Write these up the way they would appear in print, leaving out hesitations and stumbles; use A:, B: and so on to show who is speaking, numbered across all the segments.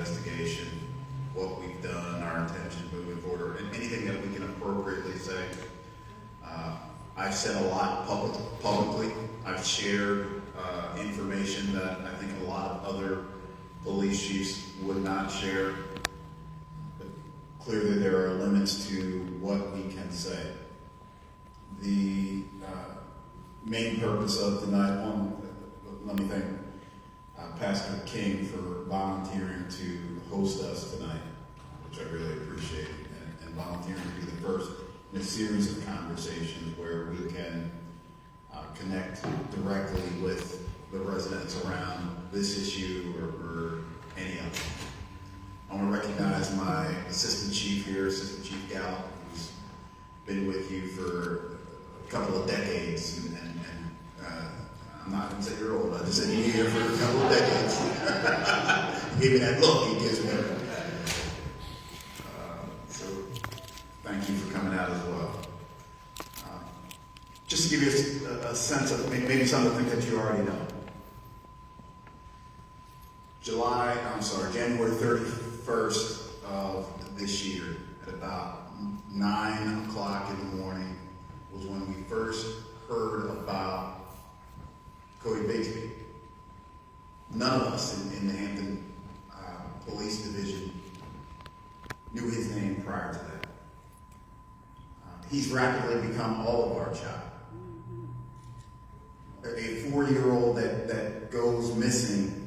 A: investigation, what we've done, our intention moving forward, and anything that we can appropriately say. I've said a lot publicly. I've shared information that I think a lot of other police chiefs would not share. But clearly there are limits to what we can say. The main purpose of tonight, let me thank Pastor King for volunteering to host us tonight, which I really appreciate, and volunteering to be the first in a series of conversations where we can connect directly with the residents around this issue or any of them. I want to recognize my assistant chief here, Assistant Chief Gallup, who's been with you for a couple of decades, and I'm not going to say you're old, I just said you're here for a couple of decades. He gave me that look he gives me. So thank you for coming out as well. Just to give you a sense of maybe some of the things that you already know. January 31st of this year, at about 9 o'clock in the morning, was when we first heard about Codi Bigsby. None of us in the Hampton Police Division knew his name prior to that. He's rapidly become all of our child. A 4-year-old that goes missing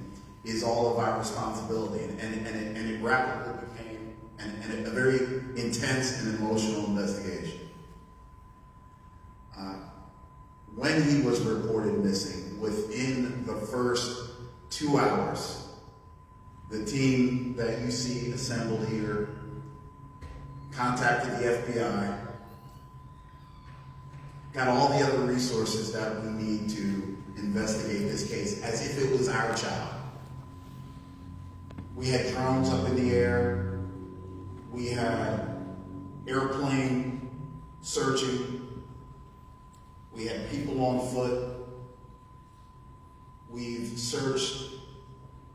A: is all of our responsibility, and it rapidly became a very intense and emotional investigation. When he was reported missing, within the first 2 hours, the team that you see assembled here contacted the FBI, got all the other resources that we need to investigate this case as if it was our child. We had drones up in the air. We had airplane searching. We had people on foot. We've searched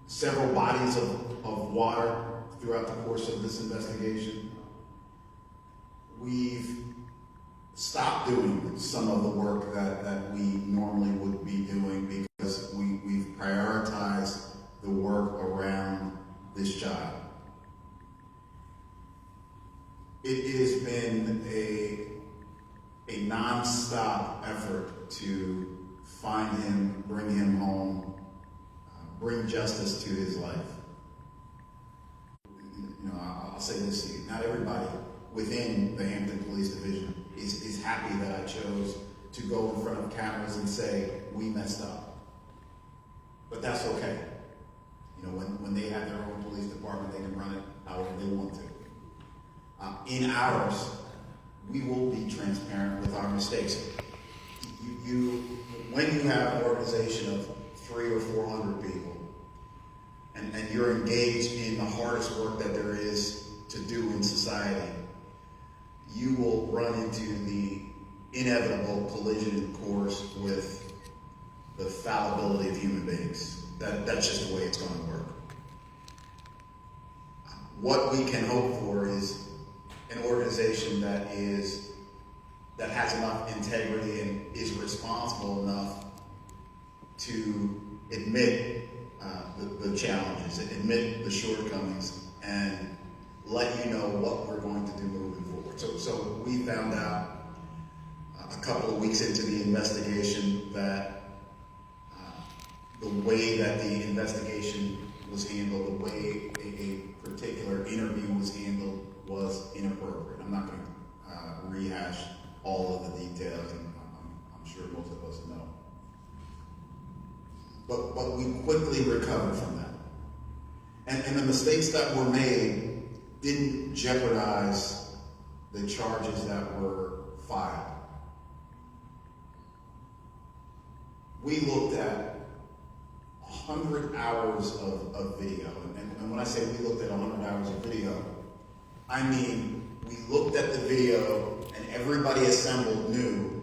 A: several bodies of water throughout the course of this investigation. We've stopped doing some of the work that we normally would be doing because we've prioritized the work around this child. It has been a non-stop effort to find him, bring him home, bring justice to his life. I'll say this to you, not everybody within the Hampton Police Division is happy that I chose to go in front of cameras and say, we messed up. But that's okay. When they have their own police department, they can run it however they want to. In ours, we will be transparent with our mistakes. When you have an organization of 300 or 400 people, and you're engaged in the hardest work that there is to do in society, you will run into the inevitable collision course with the fallibility of human beings. That's just the way it's going to work. What we can hope for is an organization that has enough integrity and is responsible enough to admit the challenges, admit the shortcomings, and let you know what we're going to do moving forward. So we found out a couple of weeks into the investigation that the way that the investigation was handled, the way a particular interview was handled was inappropriate. I'm not going to rehash all of the details, and I'm sure most of us know. But we quickly recovered from that. And the mistakes that were made didn't jeopardize the charges that were filed. We looked at 100 hours of video. And when I say we looked at 100 hours of video, I mean we looked at the video and everybody assembled knew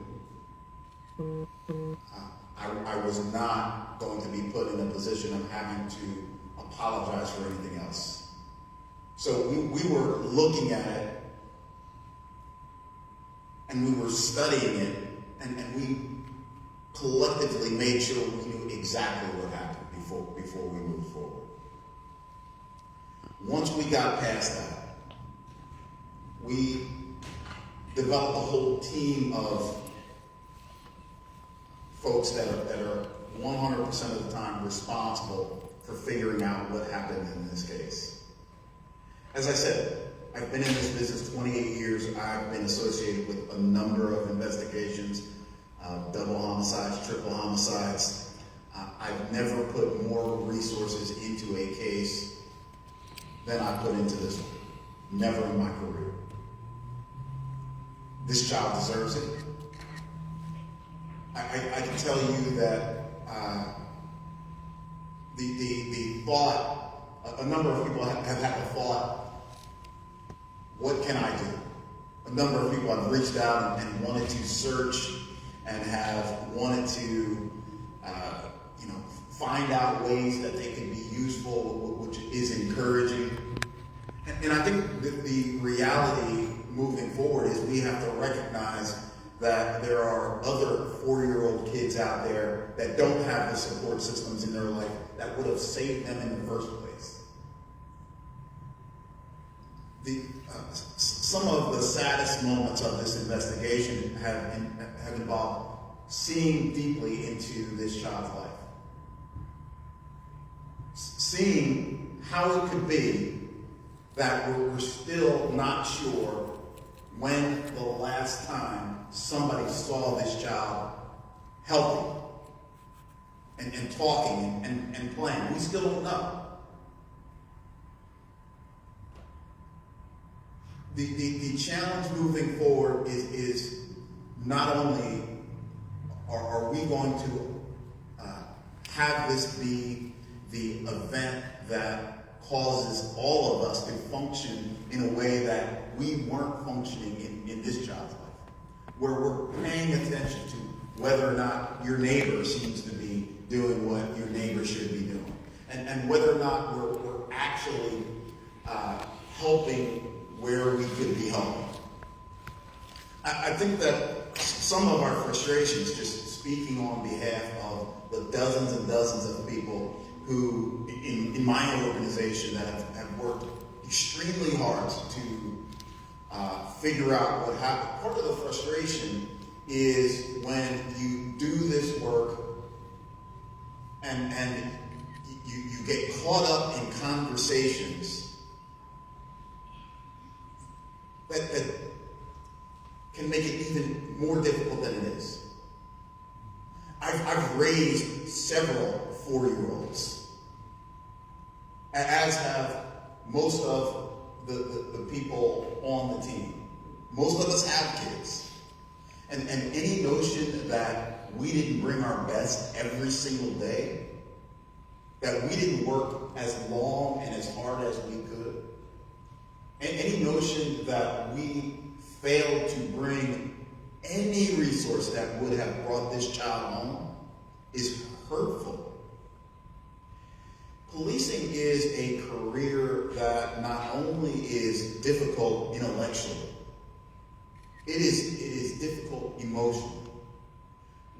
A: I was not going to be put in a position of having to apologize for anything else. So we were looking at it, and we were studying it, and we collectively made sure we knew exactly what happened before we moved forward. Once we got past that, we developed a whole team of folks that are 100% of the time responsible for figuring out what happened in this case. As I said, I've been in this business 28 years. I've been associated with a number of investigations, double homicides, triple homicides. I've never put more resources into a case than I put into this one. Never in my career. This child deserves it. I can tell you that the thought, a number of people have had the thought, what can I do? A number of people have reached out and wanted to search and have wanted to find out ways that they can be useful, which is encouraging. And I think that the reality moving forward is we have to recognize that there are other 4-year-old kids out there that don't have the support systems in their life that would have saved them in the first place. Some of the saddest moments of this investigation have involved seeing deeply into this child's life. Seeing how it could be that we're still not sure when the last time somebody saw this child healthy and talking and playing. We still don't know. The challenge moving forward is not only are we going to have this be the event that causes all of us to function in a way that we weren't functioning in this child's life, where we're paying attention to whether or not your neighbor seems to be doing what your neighbor should be doing, and whether or not we're actually helping where we could be helping. I think that some of our frustrations, just speaking on behalf of the dozens and dozens of people who, in my organization, that have worked extremely hard to figure out what happened. Part of the frustration is when you do this work and you get caught up in conversations that can make it even more difficult than it is. I've raised several 4-year-olds, as have most of the people on the team. Most of us have kids. And any notion that we didn't bring our best every single day, that we didn't work as long and as hard as we could, and any notion that we failed to bring any resource that would have brought this child home is hurtful. Policing is a career that not only is difficult intellectually, it is difficult emotionally.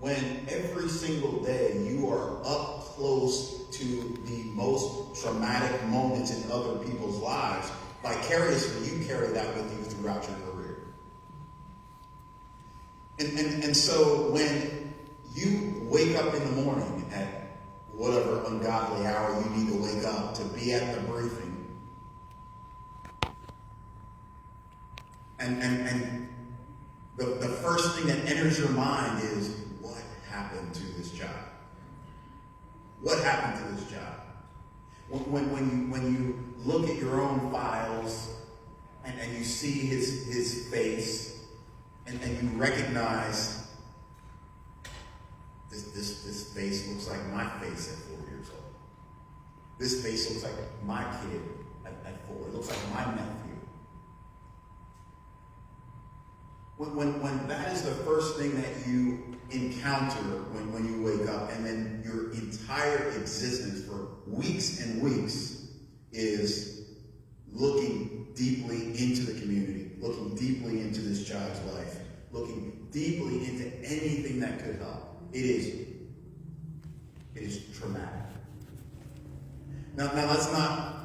A: When every single day you are up close to the most traumatic moments in other people's lives, vicariously you carry that with you throughout your career. And so when you wake up in the morning at whatever ungodly hour you need to wake up to be at the briefing, and the first thing that enters your mind is, what happened to this child? What happened to this child? When you look at your own files and you see his face and you recognize this face looks like my face at 4 years old. This face looks like my kid at 4. It looks like my nephew. When that is the first thing that you encounter when you wake up, and then your entire existence for weeks and weeks is looking traumatic. Now that's not,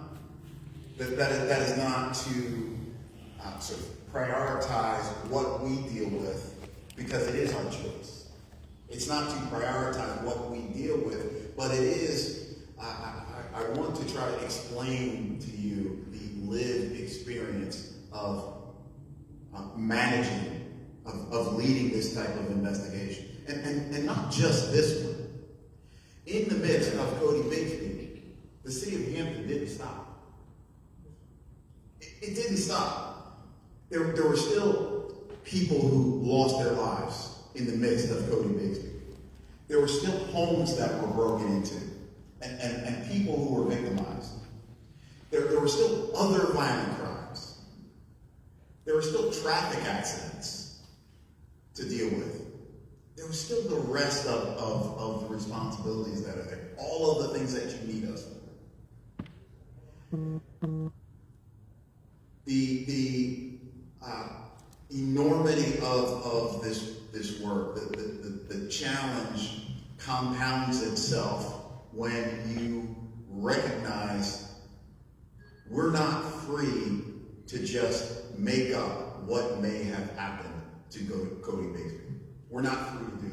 A: that is not to sort of prioritize what we deal with, because it is our choice. It's not to prioritize what we deal with, but it is, I want to try to explain to you the lived experience of managing, of leading this type of investigation. And not just this one. In the midst of Codi Bigsby, the city of Hampton didn't stop. It didn't stop. There were still people who lost their lives in the midst of Codi Bigsby. There were still homes that were broken into, and people who were victimized. There were still other violent crimes. There were still traffic accidents to deal with. There was still the rest of the responsibilities that are there. All of the things that you need us for. The enormity of this work, the challenge compounds itself when you recognize we're not free to just make up what may have happened to Codi Bigsby. We're not free to do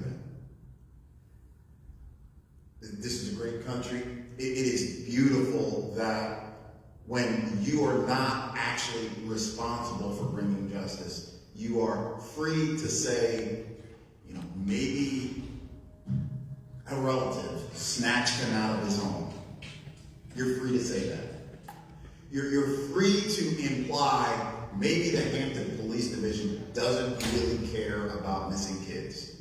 A: that. This is a great country. It is beautiful that when you are not actually responsible for bringing justice, you are free to say, maybe a relative snatched him out of his home. You're free to say that. You're free to imply maybe the Hampton Police Division doesn't really care about missing kids.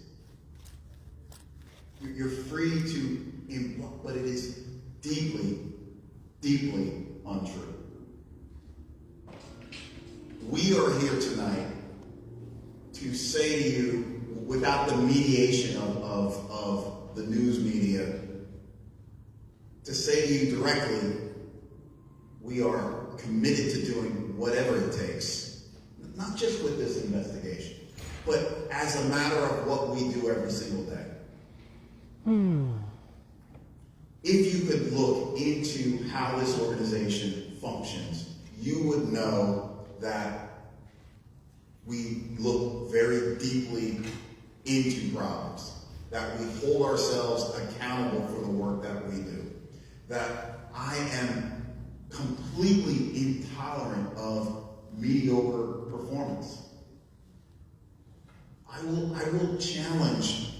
A: You're free to imply, but it is deeply, deeply untrue. We are here tonight to say to you, without the mediation of the news media, to say to you directly, we are committed to doing whatever it takes, not just with this investigation, but as a matter of what we do every single day. If you could look into how this organization functions, you would know that we look very deeply into problems, that we hold ourselves accountable for the work that we do, that I am completely intolerant of mediocre performance. I will challenge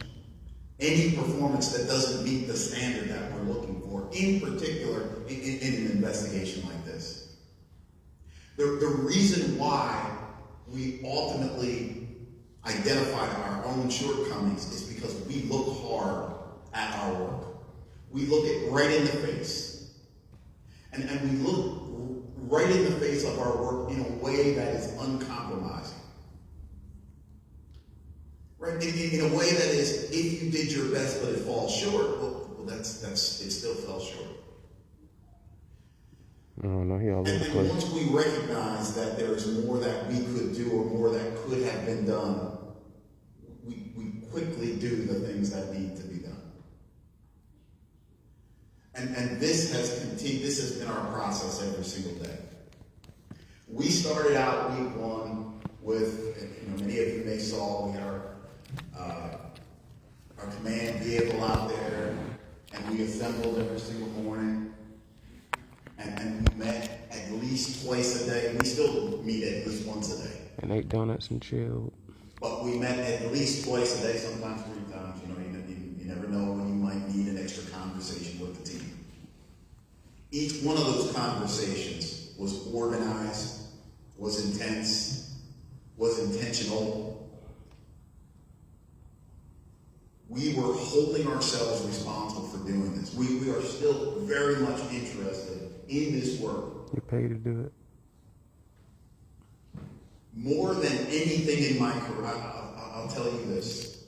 A: any performance that doesn't meet the standard that we're looking for, in particular in an investigation like this. The reason why we ultimately identified our own shortcomings is because we look hard at our work. We look it right in the face. And we look right in the face of our work in a way that is uncompromising. Right? In a way that is, if you did your best but it falls short, well it still fell short. And once we recognize that there is more that we could do or more that could have been done, we quickly do the things that need to be done. And this has continued, this has been our process every single day. We started out week one with, many of you may saw, we had our command vehicle out there, and we assembled every single morning. And we met at least twice a day. We still meet at least once a day.
B: And ate donuts and chilled.
A: But we met at least twice a day, sometimes 3 times. You never know when you might need an extra conversation with the team. Each one of those conversations was organized, was intense, was intentional. We were holding ourselves responsible for doing this. We are still very much interested in this work.
B: You're paid to do it.
A: More than anything in my career, I'll tell you this.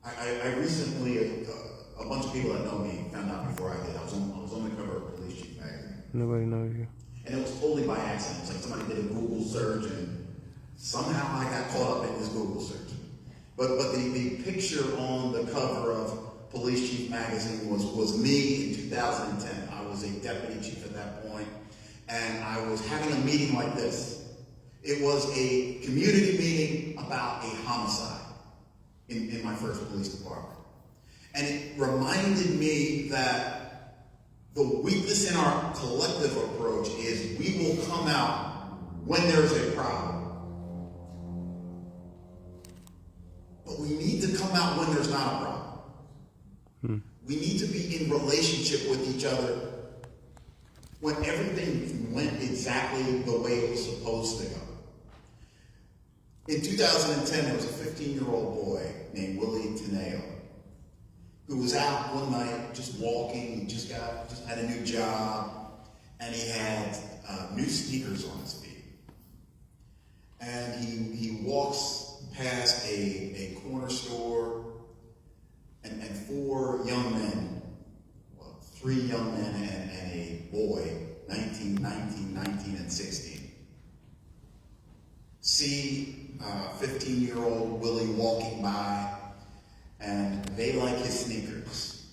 A: I recently, a bunch of people that know me found out before I did. I was on the cover of Police Chief magazine.
B: Nobody knows you.
A: And it was totally by accident. It's like somebody did a Google search and somehow I got caught up in this Google search. But the picture on the cover of Police Chief magazine was me in 2010. I was a deputy chief at that point, and I was having a meeting like this. It was a community meeting about a homicide in my first police department. And it reminded me that the weakness in our collective approach is we will come out when there's a problem. But we need to come out when there's not a problem. We need to be in relationship with each other when everything went exactly the way it was supposed to go. In 2010, there was a 15-year-old boy named Willie Teneo who was out one night just walking. He just had a new job, and he had new sneakers on his feet. And he walks past a corner store, and four young men, well, three young men and a boy, 19, and 16, see 15-year-old Willie walking by, and they like his sneakers.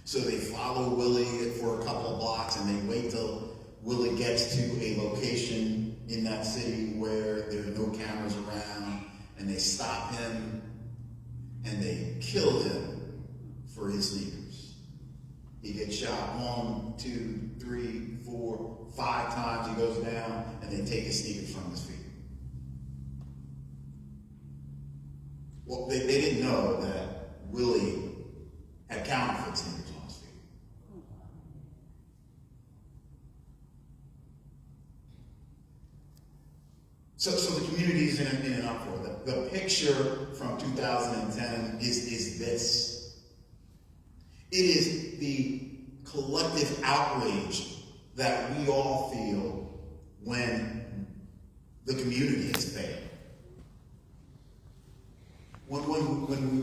A: So they follow Willie for a couple of blocks, and they wait till Willie gets to a location in that city where there are no cameras around, and they stop him, and they kill him for his sneakers. He gets shot 1, 2, 3, 4, 5 times. He goes down, and they take his sneakers from his feet. Well, they didn't know that Willie had counterfeit sneakers on his feet. So the community is in an uproar. The picture from 2010 is this. It is the collective outrage that we all feel when the community has failed. When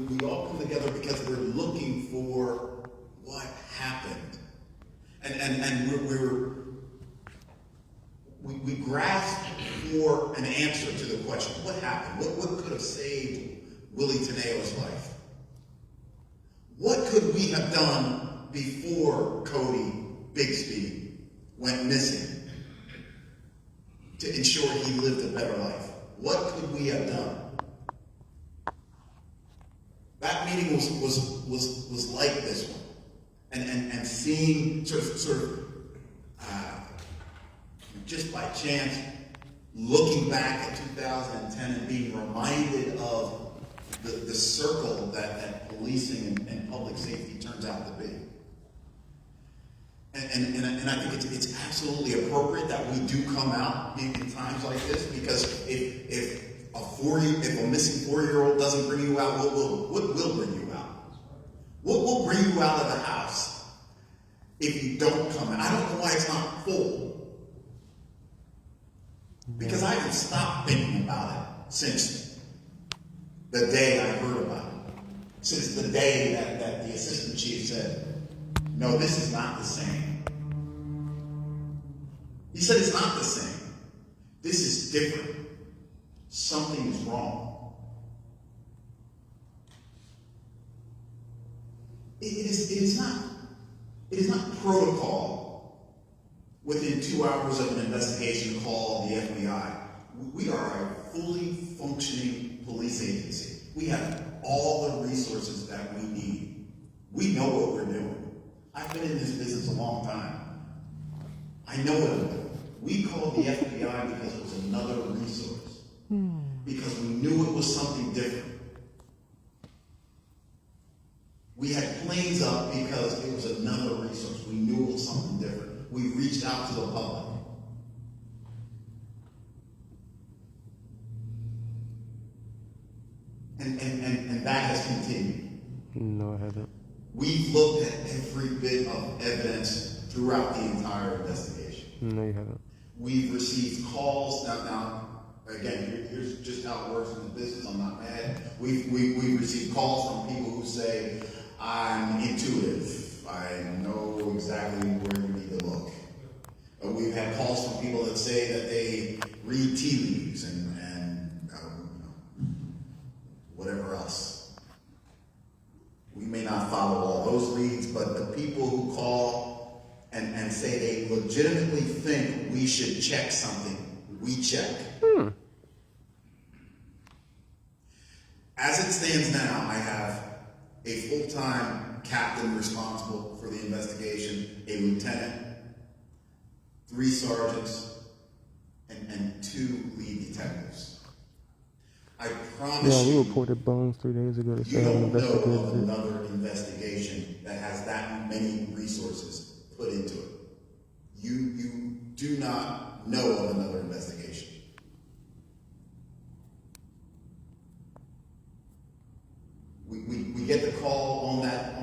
A: we all come together because we're looking for what happened. And we grasp for an answer to the question, what happened? What could have saved Willie Teneo's life? What could we have done before Codi Bigsby went missing to ensure he lived a better life? What could we have done? That meeting was like this one. And seeing sort of just by chance, looking back at 2010 and being reminded of the circle that policing and public safety turns out to be. And I think it's absolutely appropriate that we do come out in times like this, because if a missing 4-year-old doesn't bring you out, what will bring you out? What will bring you out of the house if you don't come in? I don't know why it's not full. Because I haven't stopped thinking about it since the day I heard about it. Since the day that the assistant chief said, no, this is not the same. He said it's not the same. This is different. Something is wrong. It is not protocol within 2 hours of an investigation to call the FBI. We are a fully functioning police agency. We have all the resources that we need. We know what we're doing. I've been in this business a long time. I know what I'm doing. We called the FBI because it was another resource. Because we knew it was something different. We had planes up because it was another resource. We knew it was something different. We reached out to the public. And that has continued.
B: No, I haven't.
A: We've looked at every bit of evidence throughout the entire investigation.
B: No, you haven't.
A: We've received calls. Now, again, here's just how it works in the business. I'm not mad. We've received calls from people who say, I'm intuitive. I know exactly where you need to look. We've had calls from people that say that they read tea leaves and whatever else. We legitimately think we should check something, we check. As it stands now, I have a full-time captain responsible for the investigation, a lieutenant, 3 sergeants, and 2 lead detectives. I promise
B: Yeah, we
A: you,
B: reported bones 3 days ago. They
A: you
B: still haven't
A: don't know
B: investigated
A: of
B: it.
A: another investigation that has that many resources put into it. You do not know of another investigation. We get the call on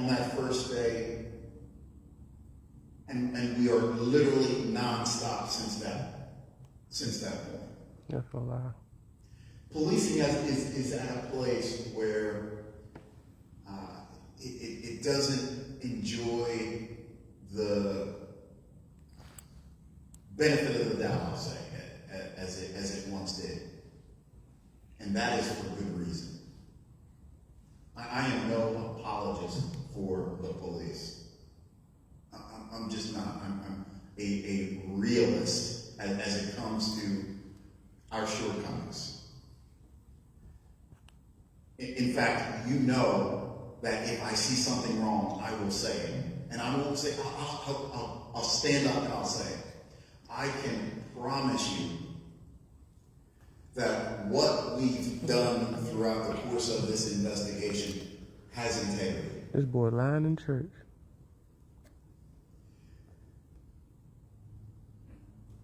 A: that first day, and we are literally nonstop since that point.
B: That's a lie.
A: Policing is at a place where it doesn't enjoy the benefit of the doubt, I'll say, as it once did. And that is for good reason. I am no apologist for the police. I'm just not. I'm a realist as it comes to our shortcomings. In fact, you know that if I see something wrong, I will say it. And I won't say, I'll stand up and I'll say it. I can promise you that what we've done throughout the course of this investigation has integrity.
B: This boy lying in church.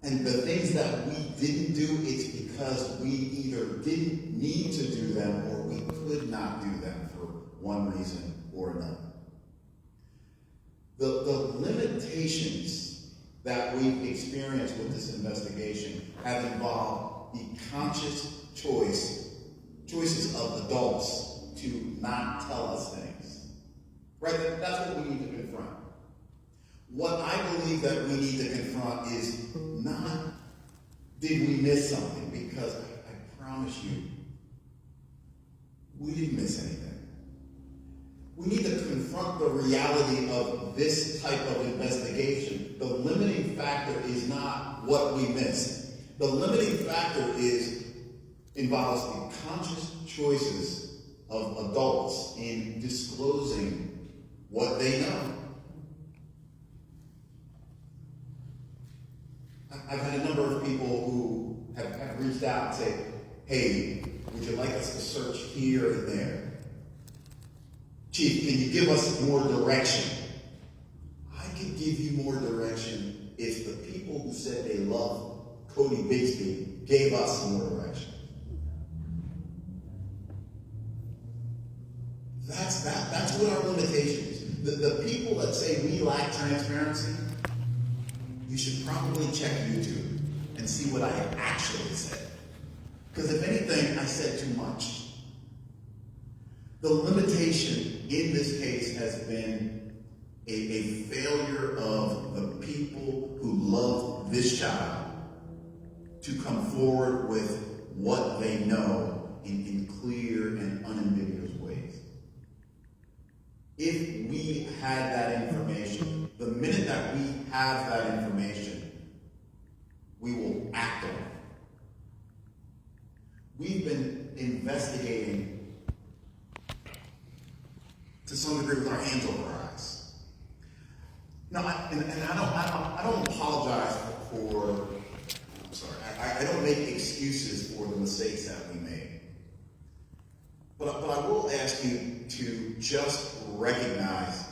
A: And the things that we didn't do, it's because we either didn't need to do them or we could not do them for one reason or another. The limitations that we've experienced with this investigation have involved the conscious choices of adults to not tell us things. Right? That's what we need to confront. What I believe that we need to confront is not, did we miss something? Because I promise you, we didn't miss anything. We need to confront the reality of this type of investigation. The limiting factor is not what we missed. The limiting factor involves the conscious choices of adults in disclosing what they know. I've had a number of people who have reached out and say, hey, would you like us to search here and there? Chief, can you give us more direction? I could give you more direction if the people who said they love Codi Bigsby gave us more direction. That's what our limitation is. The people that say we lack transparency, you should probably check YouTube and see what I actually said. Because if anything, I said too much. The limitation in this case has been a failure of the people who love this child to come forward with what they know in clear and unambiguous ways. If we had that information, the minute that we have that information, we will act on it. We've been investigating to some degree with our hands over our eyes. No, I don't apologize for. I'm sorry. I don't make excuses for the mistakes that we made. But I will ask you to just recognize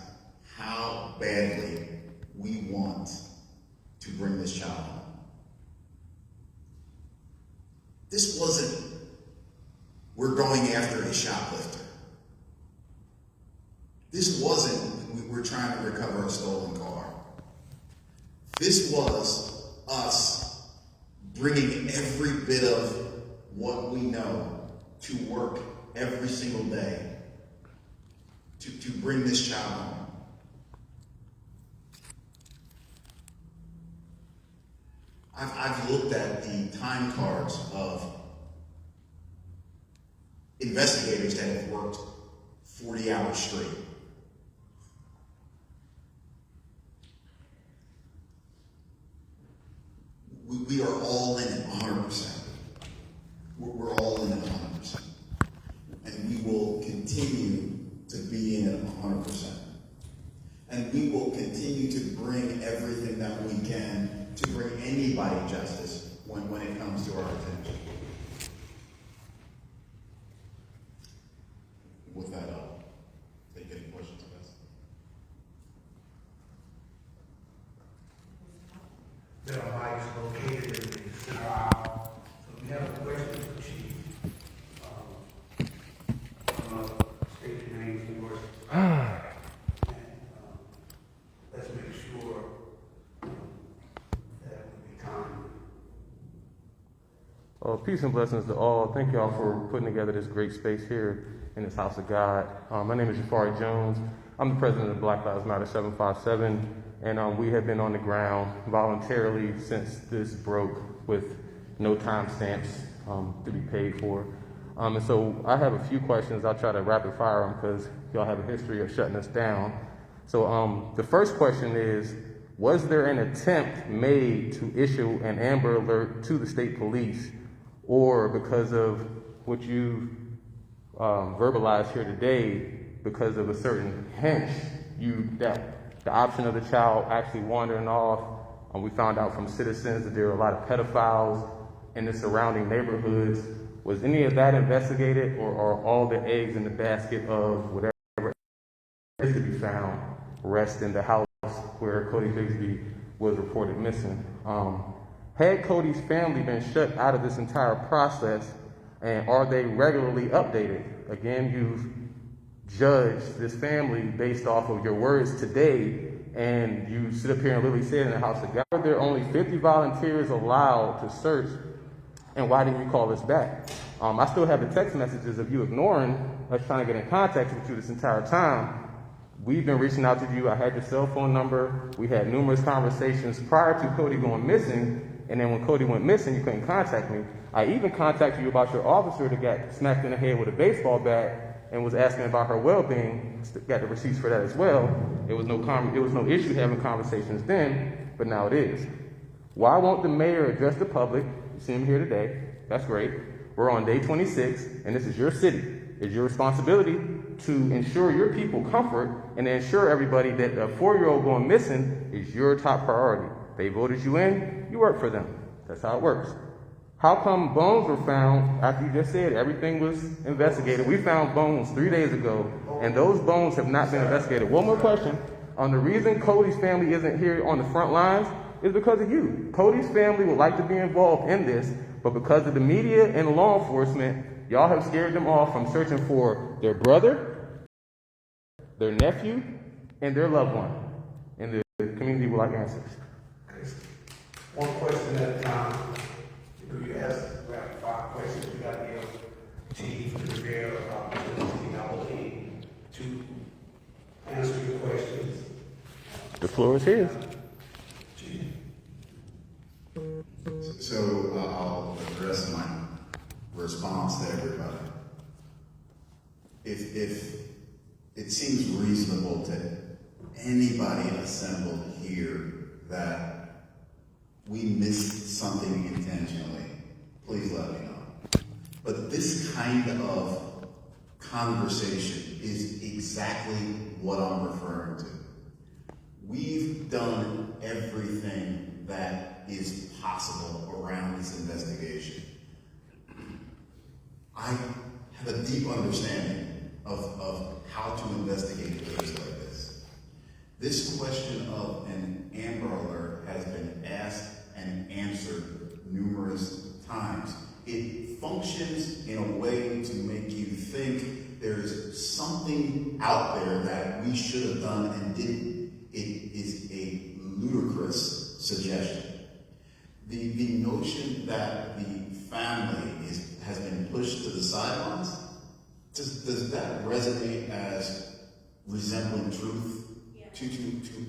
A: how badly we want to bring this child home. This wasn't, we're going after a shoplifter. This wasn't, we're trying to recover a stolen car. This was us bringing every bit of what we know to work every single day to bring this child home. I've looked at the time cards of investigators that have worked 40 hours straight. we are all in it 100%. We're all in it 100%. And we will continue to be in it 100%. And we will continue to bring everything that we can to bring anybody justice when it comes to our attention. With that, I'll take any questions, guys.
C: There are lights located in the center aisle. So if you have a question for Chief, state your name and yours. Let's make sure that we be time.
B: Peace and blessings to all. Thank y'all for putting together this great space here in this house of God. My name is Jafari Jones. I'm the president of Black Lives Matter 757, and we have been on the ground voluntarily since this broke with no time stamps to be paid for. And so I have a few questions. I'll try to rapid fire them because y'all have a history of shutting us down. So the first question is, was there an attempt made to issue an Amber Alert to the state police, or because of what you verbalized here today, because of a certain hunch, that the option of the child actually wandering off? We found out from citizens that there are a lot of pedophiles in the surrounding neighborhoods. Was any of that investigated, or are all the eggs in the basket of whatever is to be found rest in the house where Codi Bigsby was reported missing? Had Codi's family been shut out of this entire process, and are they regularly updated? Again, you've judged this family based off of your words today, and you sit up here and literally said in the house of God, are there only 50 volunteers allowed to search, and why didn't you call us back? I still have the text messages of you ignoring us trying to get in contact with you this entire time. We've been reaching out to you. I had your cell phone number. We had numerous conversations prior to Codi going missing. And then when Codi went missing, you couldn't contact me. I even contacted you about your officer that got smacked in the head with a baseball bat and was asking about her well-being. Got the receipts for that as well. It was no issue having conversations then, but now it is. Why won't the mayor address the public? You see him here today. That's great. We're on day 26, and this is your city. It's your responsibility to ensure your people comfort and to ensure everybody that a 4-year-old going missing is your top priority. They voted you in, you work for them. That's how it works. How come bones were found after you just said everything was investigated? We found bones 3 days ago, and those bones have not been investigated. One more question. The reason Codi's family isn't here on the front lines is because of you. Codi's family would like to be involved in this, but because of the media and law enforcement, y'all have scared them off from searching for their brother, their nephew, and their loved one. And the community would like answers.
C: One question at a time. You ask rapid fire questions, you got to give Chief to prepare the opportunity to answer your questions.
B: The floor is his.
A: So I'll address my response to everybody. If it seems reasonable to anybody assembled here that we missed something intentionally, please let me know. But this kind of conversation is exactly what I'm referring to. We've done everything that is possible around this investigation. I have a deep understanding of how to investigate a case like this. This question of an Amber Alert has been asked and answered numerous times. It functions in a way to make you think there's something out there that we should have done and didn't. It is a ludicrous suggestion. The notion that the family has been pushed to the sidelines, does that resonate as resembling truth to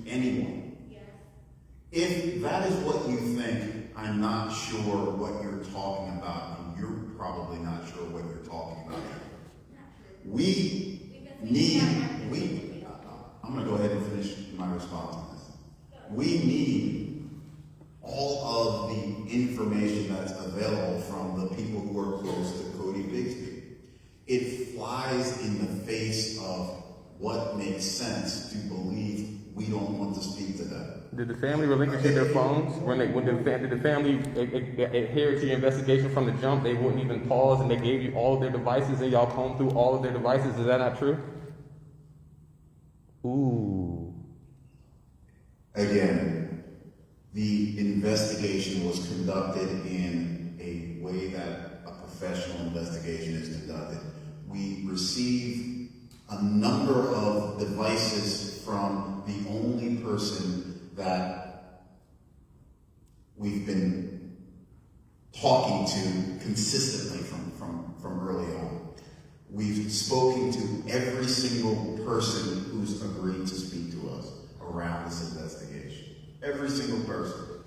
A: anyone?
D: Yes.
A: If that is what you think, I'm not sure what you're talking about, and you're probably not sure what you're talking about. I'm going to go ahead and finish my response on this. We need all of the information available from the people who are close to Codi Bigsby. It flies in the face of what makes sense to believe we don't want to speak to them.
B: Did the family relinquish their phones? Did the family adhere to your investigation from the jump? They wouldn't even pause and they gave you all of their devices and y'all combed through all of their devices. Is that not true? Ooh.
A: Again, the investigation was conducted in a way that a professional investigation is conducted. We received a number of devices from the only person that we've been talking to consistently from early on. We've spoken to every single person who's agreed to speak to us around this investigation. Every single person.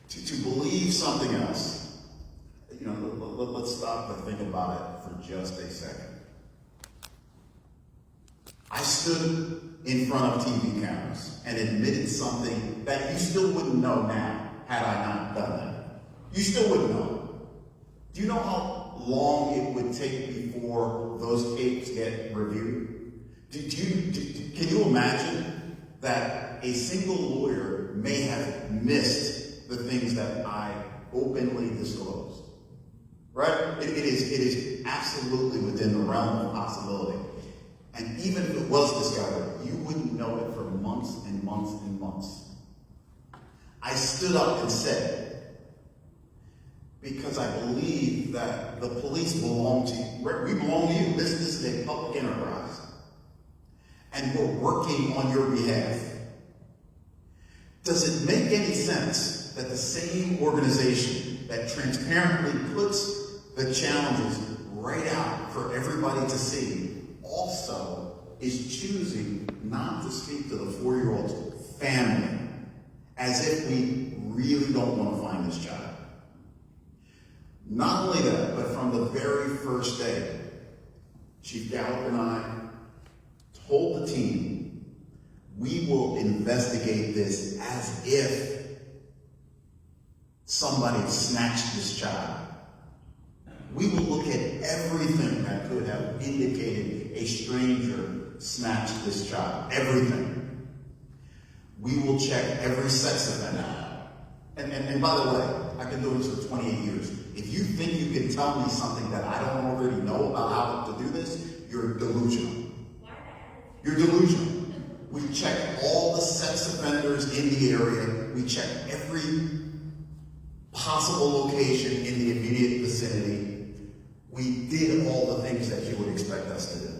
A: To believe something else, let's stop and think about it for just a second. I stood in front of TV cameras and admitted something that you still wouldn't know now had I not done that. You still wouldn't know. Do you know how long it would take before those tapes get reviewed? Can you imagine that a single lawyer may have missed the things that I openly disclosed? Right? It is absolutely within the realm of possibility. And even if it was discovered, you wouldn't know it for months and months and months. I stood up and said, because I believe that the police belong to you. We belong to you. This is a public enterprise. And we're working on your behalf. Does it make any sense that the same organization that transparently puts the challenges right out for everybody to see also is choosing not to speak to the 4-year-old's family as if we really don't want to find this child? Not only that, but from the very first day, Chief Gallup and I told the team, we will investigate this as if somebody snatched this child. We will look at everything that could have indicated a stranger snatched this child. Everything. We will check every sex offender. And by the way, I've been doing this for 28 years. If you think you can tell me something that I don't already know about how to do this, you're delusional. You're delusional. We check all the sex offenders in the area. We check every possible location in the immediate vicinity. We did all the things that you would expect us to do.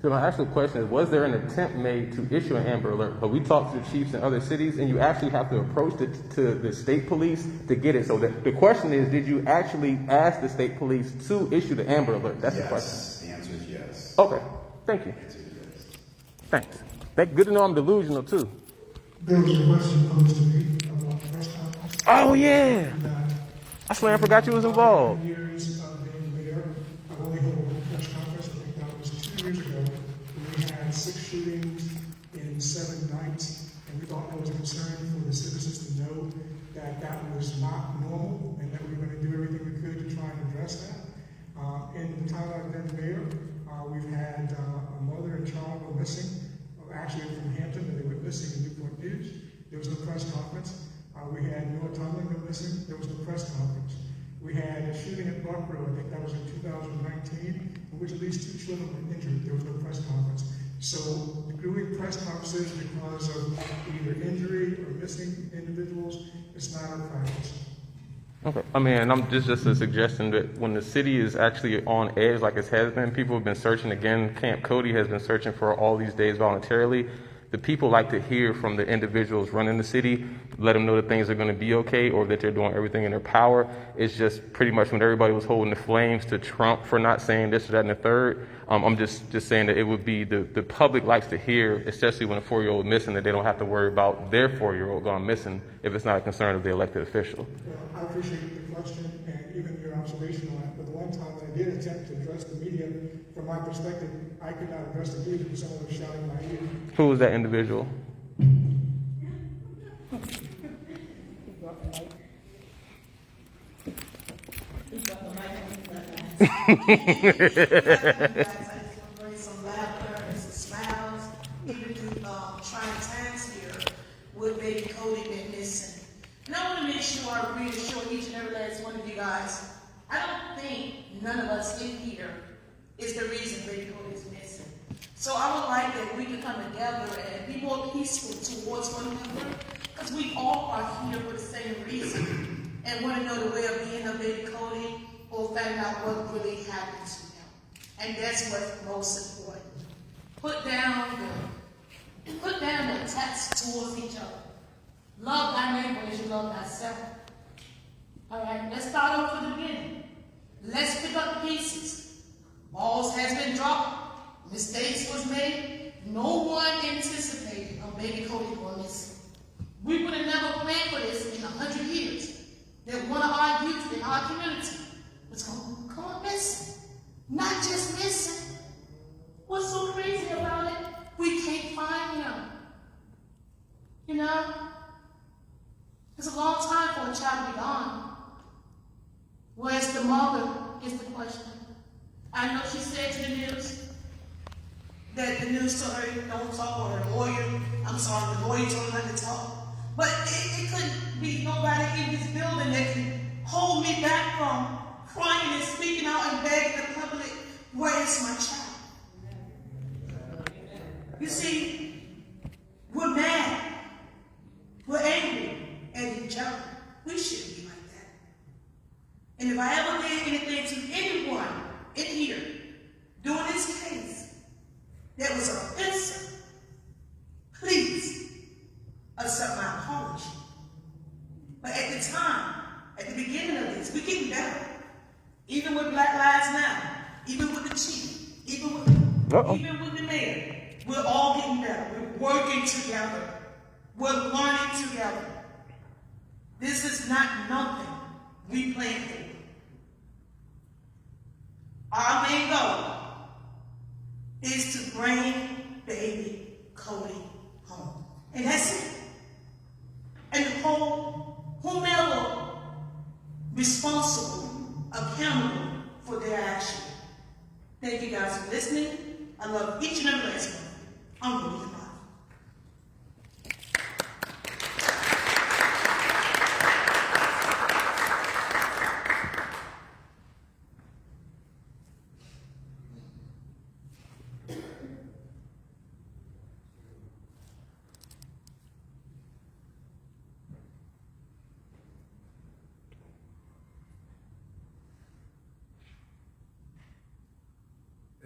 B: So my actual question is, was there an attempt made to issue an Amber Alert? But we talked to the chiefs in other cities, and you actually have to approach the state police to get it. So the question is, did you actually ask the state police to issue the Amber Alert? That's the question.
A: The answer is yes.
B: Okay, thank you.
A: The answer is yes.
B: Thanks. Good to know I'm delusional, too.
D: There was a question posed to me about the press conference.
B: Oh, yeah. I swear I forgot you was involved.
D: Years of being mayor, I've only held one press conference. I think that was 2 years ago. We had 6 shootings in 7 nights, and we thought that was a concern for the citizens to know that that was not normal, and that we were going to do everything we could to try and address that. In the time I've been mayor, we've had a mother and child were missing, actually from Hampton, and they went missing in Newport News. There was no press conference. We had Noah Tunlin go missing. There was no press conference. We had a shooting at Buckrow, I think that was in 2019, in which at least 2 children were injured. There was no press conference. So doing press conferences because of either injury or missing individuals, it's not our practice.
B: Okay. I mean, I'm just a suggestion that when the city is actually on edge like it has been, people have been searching again. Camp Codi has been searching for all these days voluntarily. The people like to hear from the individuals running the city, let them know that things are going to be okay or that they're doing everything in their power. It's just pretty much when everybody was holding the flames to Trump for not saying this or that and the third. I'm just saying that it would be the public likes to hear, especially when a 4-year-old missing, that they don't have to worry about their 4-year-old gone missing if it's not a concern of the elected official.
D: Well, I appreciate the question and even your observation on it. But the one time that I did attempt to address the media, from my perspective, I could not address the media because someone was shouting in my ear.
B: Who was that individual?
E: You guys, I just want to bring some laughter and some smiles, even through trying times here with baby Cody been missing. And I want to make sure I reassure each and every last one of you guys, I don't think none of us in here is the reason baby Cody is missing. So I would like that we can come together and be more peaceful towards one another, because we all are here for the same reason and want to know the way of being of baby Cody or find out what really happened to him. And that's what's most important. Put down the attacks towards each other. Love thy neighbor as you love thyself. All right, let's start off with the beginning. Let's pick up the pieces. Balls has been dropped. Mistakes was made. No one anticipated a baby Cody going missing. We would have never planned for this in 100 years. That one of our youth in our community was going to come missing. Not just missing. What's so crazy about it? We can't find him. You know? It's a long time for a child to be gone. Where's the mother is the question. I know she said to the news that the news told her don't talk, or her lawyer, the lawyer told her not to talk. But it couldn't be nobody in this building that can hold me back from crying and speaking out and begging the public, where is my child? You see, we're mad. We're angry at each other. We shouldn't be like that. And if I ever did anything to anyone in here during this case that was offensive, please accept my apology. But at the time, at the beginning of this, we're getting better. Even with Black Lives Matter, even with the chief, even with the mayor, we're all getting better. We're working together. We're learning together. This is not nothing we planned for. Our main goal is to bring baby Cody home. And that's it. And hold whomever responsible, accountable for their action. Thank you guys for listening. I love each and every last one. I'm going to be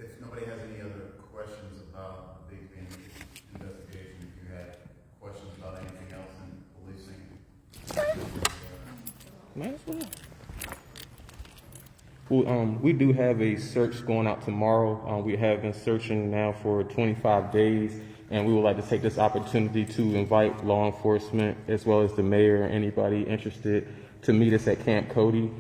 A: If nobody has any other questions about the Bigsby investigation, if you had questions about anything else in policing.
B: Might as well. Well, we do have a search going out tomorrow. We have been searching now for 25 days, and we would like to take this opportunity to invite law enforcement as well as the mayor, anybody interested, to meet us at Camp Codi.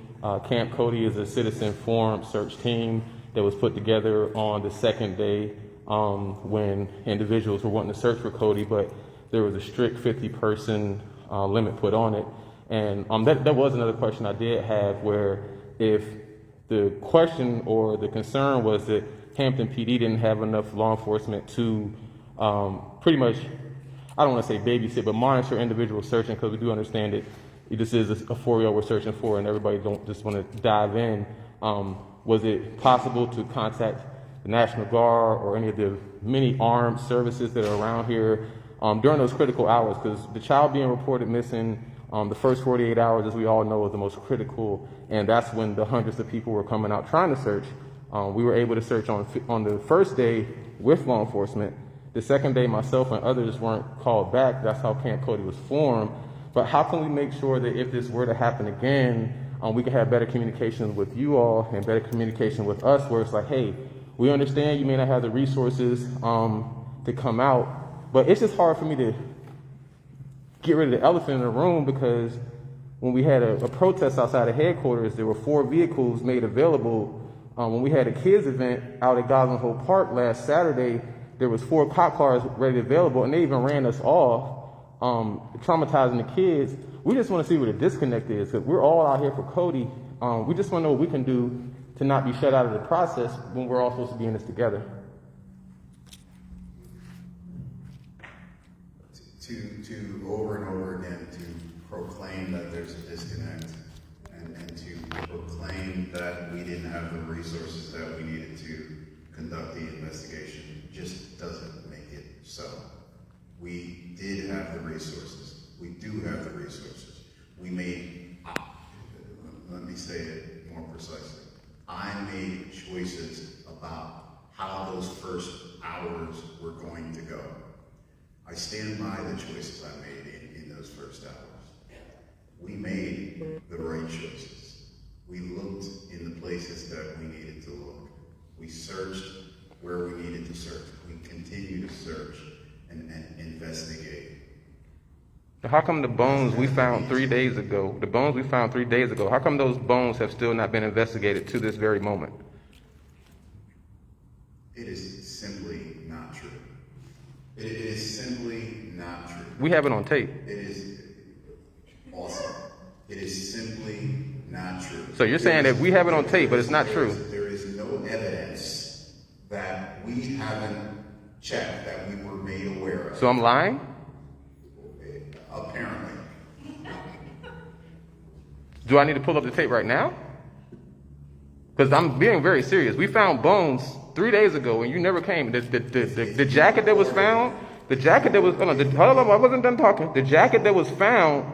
B: Camp Codi is a citizen-formed search team that was put together on the second day when individuals were wanting to search for Cody, but there was a strict 50-person limit put on it. And that was another question I did have, where if the question or the concern was that Hampton PD didn't have enough law enforcement to pretty much, I don't want to say babysit, but monitor individual searching, because we do understand that this is a 4-year-old we're searching for and everybody don't just want to dive in. Was it possible to contact the National Guard or any of the many armed services that are around here during those critical hours? Because the child being reported missing, the first 48 hours, as we all know, is the most critical, and that's when the hundreds of people were coming out trying to search. We were able to search on the first day with law enforcement. The second day, myself and others weren't called back. That's how Camp Codi was formed. But how can we make sure that if this were to happen again, we can have better communication with you all and better communication with us, where it's like, hey, we understand you may not have the resources to come out, but it's just hard for me to get rid of the elephant in the room, because when we had a protest outside of headquarters, there were 4 vehicles made available. When we had a kids event out at Gosling Hole Park last Saturday, there was 4 cop cars ready available, and they even ran us off, traumatizing the kids. We just want to see where the disconnect is, because we're all out here for Cody. We just want to know what we can do to not be shut out of the process when we're all supposed to be in this together.
A: To over and over again to proclaim that there's a disconnect and to proclaim that we didn't have the resources that we needed to conduct the investigation just doesn't make it so. We did have the resources. We do have the resources. We made, let me say it more precisely. I made choices about how those first hours were going to go. I stand by the choices I made in those first hours. We made the right choices. We looked in the places that we needed to look. We searched where we needed to search. We continue to search and investigate.
B: How come the bones we found 3 days ago, how come those bones have still not been investigated to this very moment?
A: It is simply not true. It is simply not true.
B: We have it on tape.
A: It is awesome. It is simply not true.
B: So you're saying that we have it on tape, but it's not true.
A: There is no evidence that we haven't checked, that we were made aware of.
B: So I'm lying?
A: Apparently.
B: Do I need to pull up the tape right now? Because I'm being very serious. We found bones 3 days ago and you never came. The jacket that was found, hold on, I wasn't done talking. The jacket that was found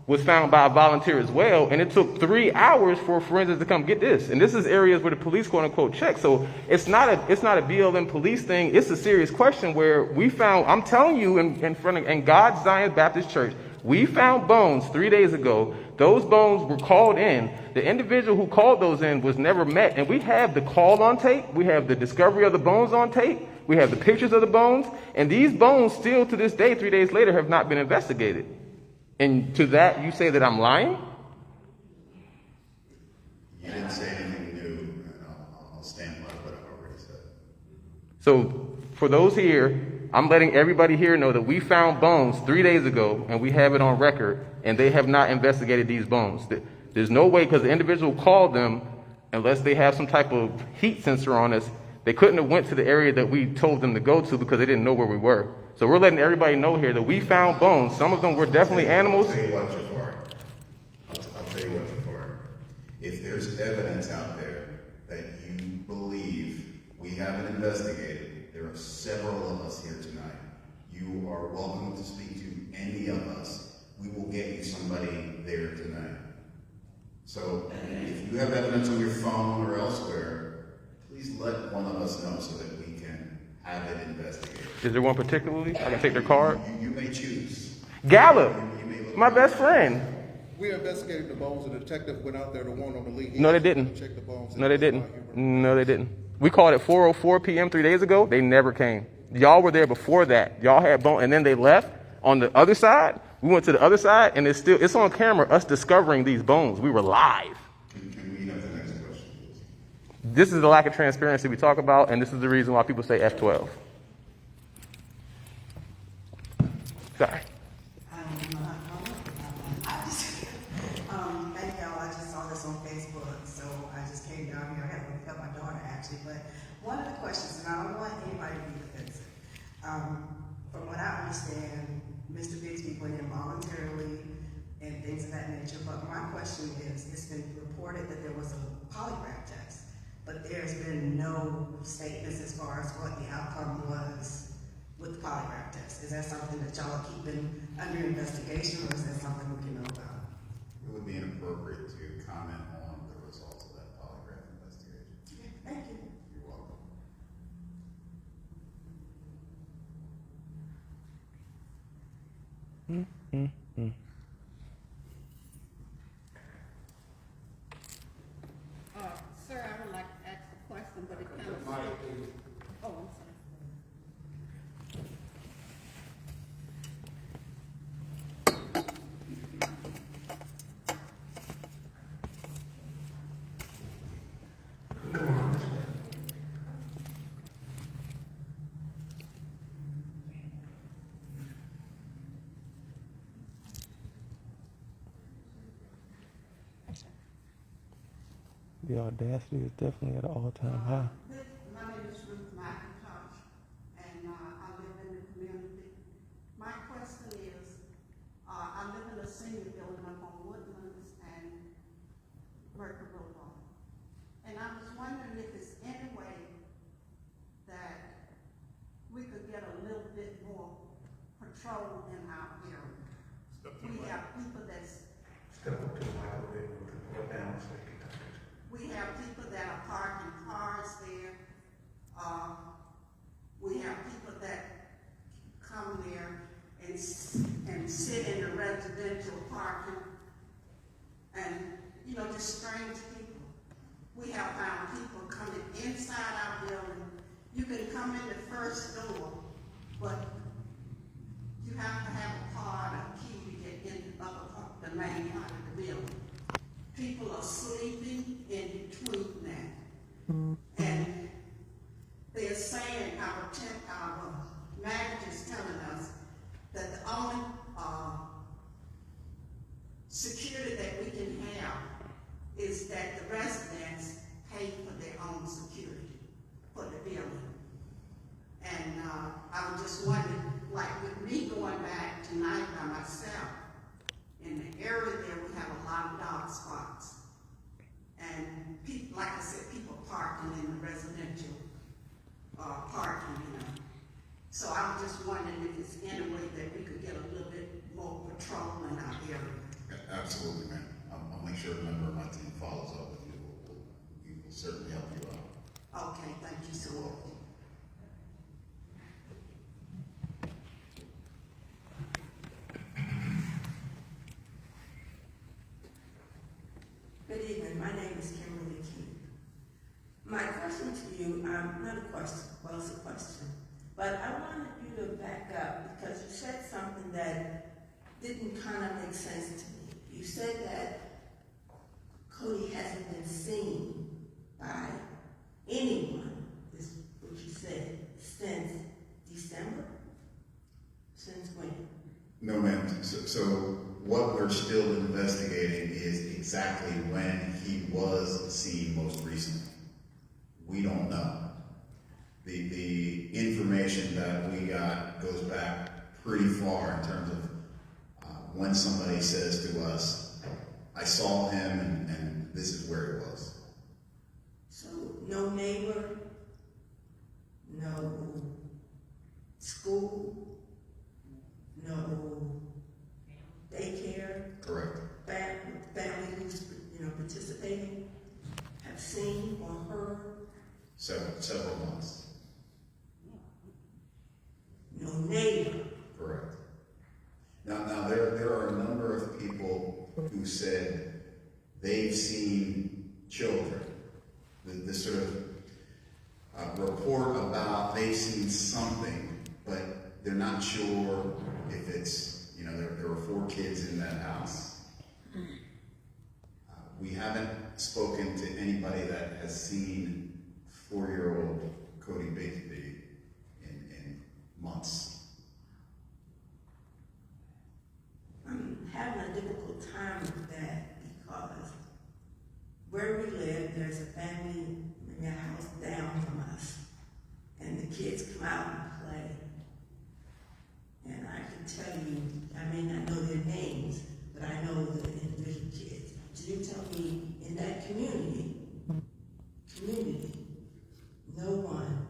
B: by a volunteer as well, and it took 3 hours for forensics to come get this. And this is areas where the police quote unquote check. So it's not a BLM police thing. It's a serious question where we found, I'm telling you in front of, in God's Zion Baptist Church, we found bones 3 days ago. Those bones were called in. The individual who called those in was never met. And we have the call on tape. We have the discovery of the bones on tape. We have the pictures of the bones. And these bones still to this day, 3 days later, have not been investigated. And to that, you say that I'm lying?
A: You didn't say anything new, and I'll stand by what I've already said.
B: So for those here, I'm letting everybody here know that we found bones 3 days ago, and we have it on record, and they have not investigated these bones. There's no way, because the individual called them, unless they have some type of heat sensor on us, they couldn't have went to the area that we told them to go to because they didn't know where we were. So we're letting everybody know here that we found bones. Some of them were definitely animals.
A: I'll tell you what, Jafar. I'll tell you what, Jafar. If there's evidence out there that you believe we haven't investigated, there are several of us here tonight. You are welcome to speak to any of us. We will get you somebody there tonight. So if you have evidence on your phone or elsewhere, please let one of us know so that we can have it investigated.
B: Is there one particularly? I can take their card.
A: You may choose.
B: Gallup, my best friend.
F: We investigated the bones. The detective went out there to warn on the lead.
B: No, they didn't.
F: Check the bones.
B: No, they didn't. No, they didn't. We called at 4:04 p.m. 3 days ago. They never came. Y'all were there before that. Y'all had bone, and then they left on the other side. We went to the other side, and it's on camera, us discovering these bones. We were live.
A: Can we have the next question, please?
B: This is the lack of transparency we talk about, and this is the reason why people say F12. Sorry.
G: Thank y'all. I just saw this on Facebook, so I just came down here. I had to help my daughter actually, but one of the questions, and I don't want anybody to be defensive. From what I understand, Mr. Bigsby went in voluntarily and things of that nature. But my question is, it's been reported that there was a polygraph test, but there's been no statements as far as what the outcome was with the polygraph test. Is that something that y'all are keeping under investigation, or is that something we can know about?
A: It would be inappropriate to comment on the results of that polygraph investigation.
G: Okay, thank you.
A: You're welcome.
H: Sir, I would like to ask a question, but it kind of. Oh, I'm sorry.
B: The audacity is definitely at an all-time high.
H: My name is Ruth McIntosh, and I live in the community. My question is, I live in a senior building up on Woodlands and Mercury Boulevard. And I was wondering if there's any way that we could get a little bit more patrol in our area. We have people that's
C: Step up to the mic a little bit, put it down so you can talk.
H: We have people that are parking cars there. We have people that come there and sit in the residential parking and, you know, just strange people. We have found people coming inside our building. You can come in the first door, but you have to have a card, a key to get in the main part of the building. People are sleeping in between that. And they're saying, our manager is telling us that the only security that we can have is that the residents pay for their own security for the building. And I was just wondering, like with me going back tonight by myself, in the area there we have a lot of dog spots. And people, like I said, people parking in the residential parking, you know. So I was just wondering if there's any way that we could get a little bit more patrol in our area.
A: Absolutely, man. I'll make sure a member of my team follows up with you. We will certainly help you out.
H: Okay, thank you so much.
I: Good evening, my name is Kimberly King. My question to you, not a question, well, it's a question, but I wanted you to back up because you said something that didn't kind of make sense to me. You said that Codi hasn't been seen by anyone, is what you said, since December? Since when?
A: No, ma'am. So what we're still investigating is exactly when he was seen most recently. We don't know. The information that we got goes back pretty far in terms of when somebody says to us, I saw him and this is where he was.
I: So no neighbor, no school, no daycare,
A: Correct.
I: family who's participating, have seen or heard,
A: Several months.
I: no neighbor.
A: Correct. Now there are a number of people who said they've seen children. This sort of report about they've seen something, but they're not sure if it's, there were 4 kids in that house. We haven't spoken to anybody that has seen 4-year-old Codi Bigsby in months.
I: I'm having a difficult time with that because where we live, there's a family, maybe a house down from us, and the kids come out and play. And I can tell you, I may not know their names, but I know the individual kids. So you tell me in that community, no one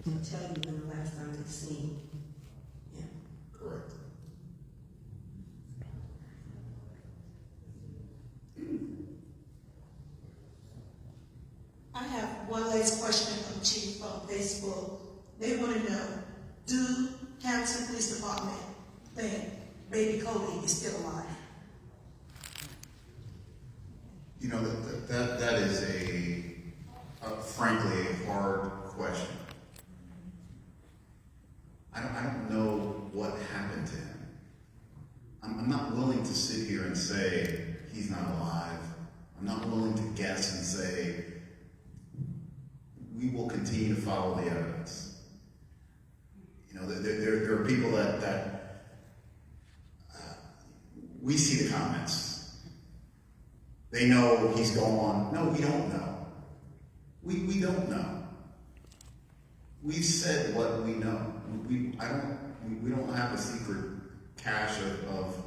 I: can tell you when the last time they've seen him.
A: Correct.
E: I have one last question from Chief on Facebook. They want to know, do Hampton Police Department think baby Codi is still alive?
A: That is frankly a hard question. I don't know what happened to him. I'm not willing to sit here and say he's not alive. I'm not willing to guess and say we will continue to follow the evidence. There are people that we see the comments. They know he's gone. No, we don't know. We don't know. We've said what we know. We don't have a secret cache of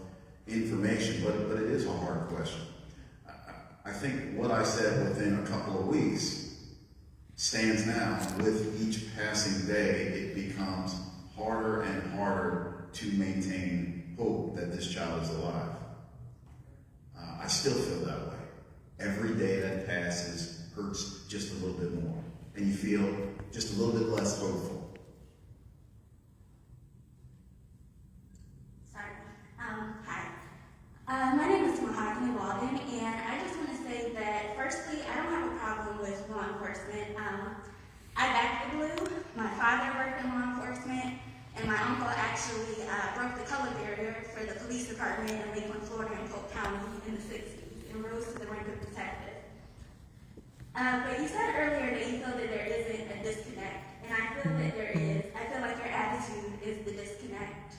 A: information, but it is a hard question. I think what I said within a couple of weeks stands now. With each passing day, it becomes harder and harder to maintain hope that this child is alive. I still feel that way. Every day that passes hurts just a little bit more, and you feel just a little bit less hopeful.
J: Sorry. Hi. My name is Mahogany Walden, and I just want to say that, firstly, I don't have a problem with law enforcement. I back the blue. My father worked in law enforcement, and my uncle actually broke the color barrier for the police department in Lakeland, Florida, and Polk County in the 60s, and rose to the rank of detective. But you said earlier that you feel that there isn't a disconnect, and I feel that there is. I feel like your attitude is the disconnect.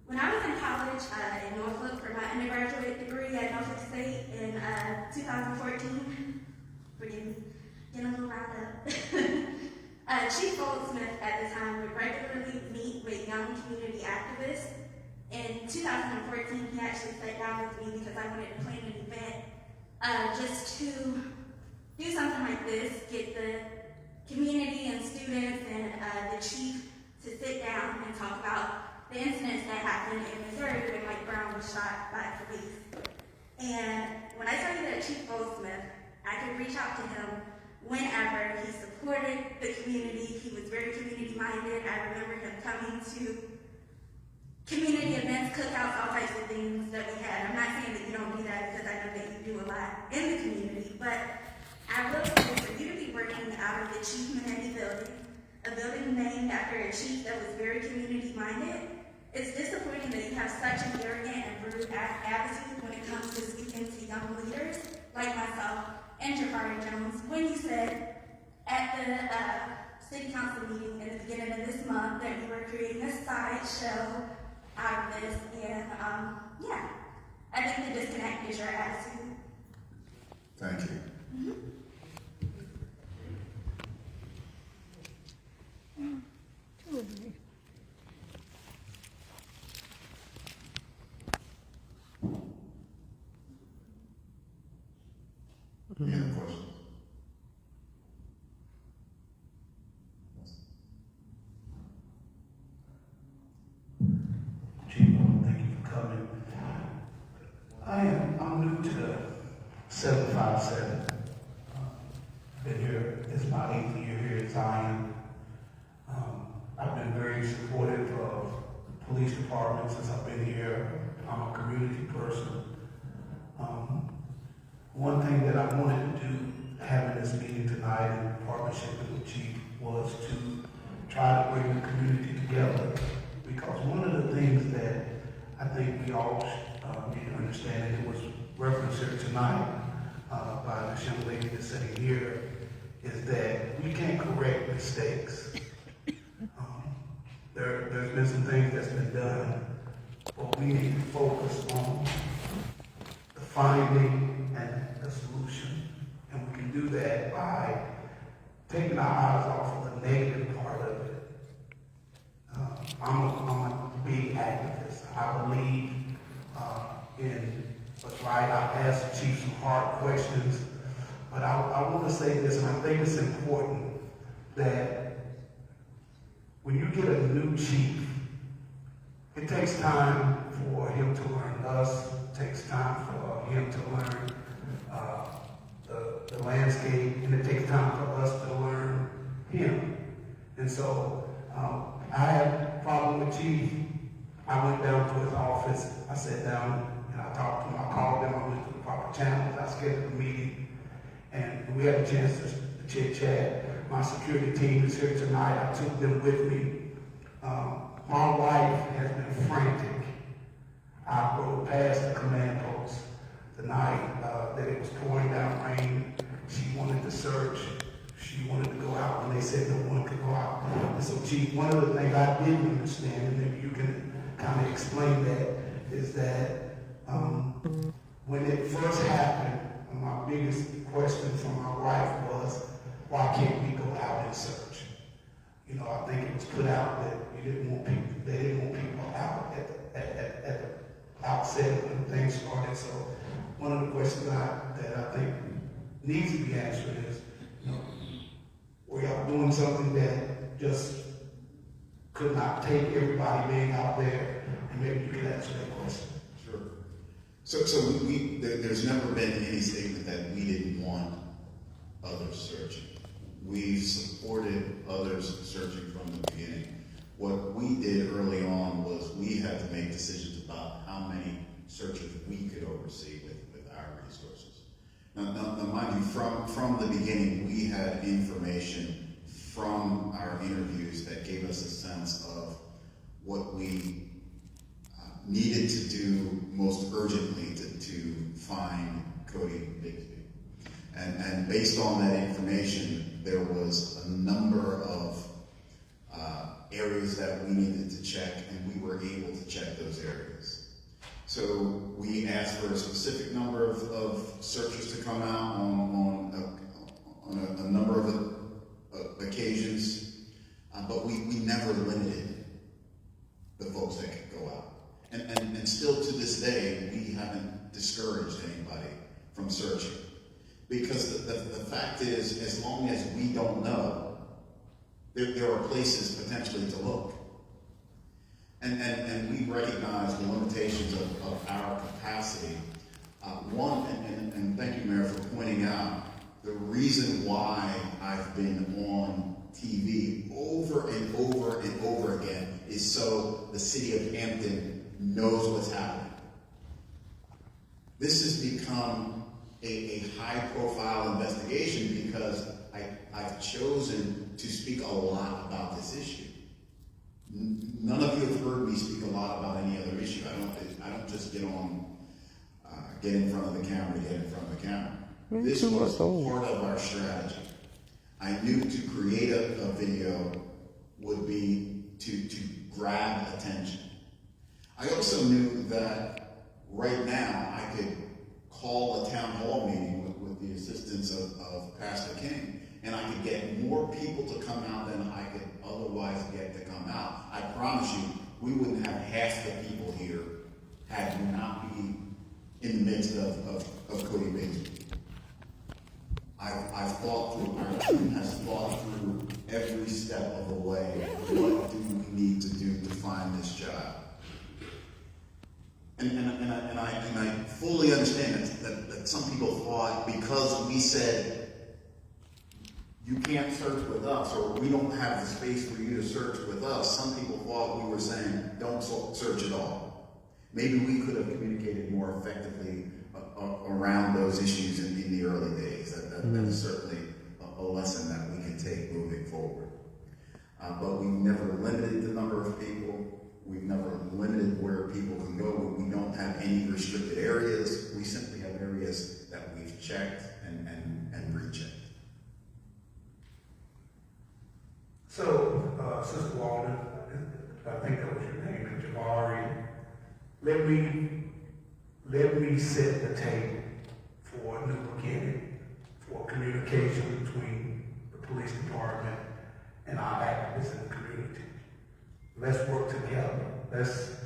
J: When I was in college in Norfolk for my undergraduate degree at Norfolk State in 2014, forgive me, getting a little riled up. Chief Goldsmith at the time would regularly meet with young community activists. In 2014, he actually sat down with me because I wanted to plan an event just to do something like this, get the community and students and the chief to sit down and talk about the incidents that happened in Missouri when Mike Brown was shot by police. And when I tell you that Chief Goldsmith, I could reach out to him whenever. He supported the community. He was very community minded. I remember him coming to community events, cookouts, all types of things that we had. I'm not saying that you don't do that because I know that you do a lot in the community, but I will say for you to be working out of the Chief Minetti building, a building named after a chief that was very community minded, it's disappointing that you have such an arrogant and rude attitude when it comes to speaking to young leaders like myself and Jafari Jones when you said at the city council meeting at the beginning of this month that you were creating a sideshow out of this. And yeah, I think the disconnect is your attitude.
A: Thank you.
J: Mm-hmm.
A: Any other questions?
C: Chief, thank you for coming. I'm new to the 757. Been here, it's my 8th year here at Zion. I've been very supportive of the police department since I've been here. I'm a community person. One thing that I wanted to do, having this meeting tonight in partnership with the chief, was to try to bring the community together. Because one of the things that I think we all need to understand, and it was referenced here tonight by this young lady that's sitting here, is that we can't correct mistakes. There's been some things that's been done, but we need to focus on the finding and the solution. And we can do that by taking our eyes off of the negative part of it. I'm a big activist. I believe in what's right. I've asked the chief some hard questions, but I want to say this, and I think it's important that when you get a new chief, it takes time for him to learn us. It takes time for him to learn the landscape, and it takes time for us to learn him. And so I had a problem with Chief. I went down to his office. I sat down and I talked to him. I called him. I went through the proper channels. I scheduled a meeting, and we had a chance to chit chat. My security team is here tonight. I took them with me. My wife has been frantic. I rode past the command post the night that it was pouring down rain. She wanted to search. She wanted to go out when they said no one could go out. And so, Chief, one of the things I didn't understand, and maybe you can kind of explain that, is that when it first happened, my biggest question from my wife was, why can't we go out and search? You know, I think it was put out that they didn't want people out at the outset when things started. So one of the questions that I think needs to be answered is, you know, were y'all doing something that just could not take everybody being out there? And maybe you could answer that question.
A: Sure. So there's never been any statement that we didn't want others searching. We've supported others searching from the beginning. What we did early on was we had to make decisions about how many searches we could oversee with our resources. Now mind you, from the beginning, we had information from our interviews that gave us a sense of what we needed to do most urgently to find Codi Bigsby. And based on that information, there was a number of areas that we needed to check, and we were able to check those areas. So we asked for a specific number of searchers to come out on a number of occasions, but we never limited the folks that could go out. And still to this day, we haven't discouraged anybody from searching. Because the fact is, as long as we don't know, there are places potentially to look. And we recognize the limitations of our capacity. And thank you, Mayor, for pointing out the reason why I've been on TV over and over and over again is so the city of Hampton knows what's happening. This has become a high-profile investigation because I've chosen to speak a lot about this issue. None of you have heard me speak a lot about any other issue. I don't just get in front of the camera to get in front of the camera. This was part of our strategy. I knew to create a video would be to grab attention. I also knew that right now I could call a town hall meeting with the assistance of Pastor King, and I could get more people to come out than I could otherwise get to come out. I promise you, we wouldn't have half the people here had we not been in the midst of Codi Bigsby. I've thought through, our team has thought through every step of the way. What do we need to do to find this child? And I fully understand that some people thought because we said you can't search with us, or we don't have the space for you to search with us, some people thought we were saying don't search at all. Maybe we could have communicated more effectively around those issues in the early days. That's certainly a lesson that we can take moving forward. But we never limited the number of people. We've never limited where people can go. We don't have any restricted areas. We simply have areas that we've checked and rechecked.
C: So, Sister Walden, I think that was your name, and Jabari, let me set the table for a new beginning, for communication between the police department and our activists in the community. Let's work together. Let's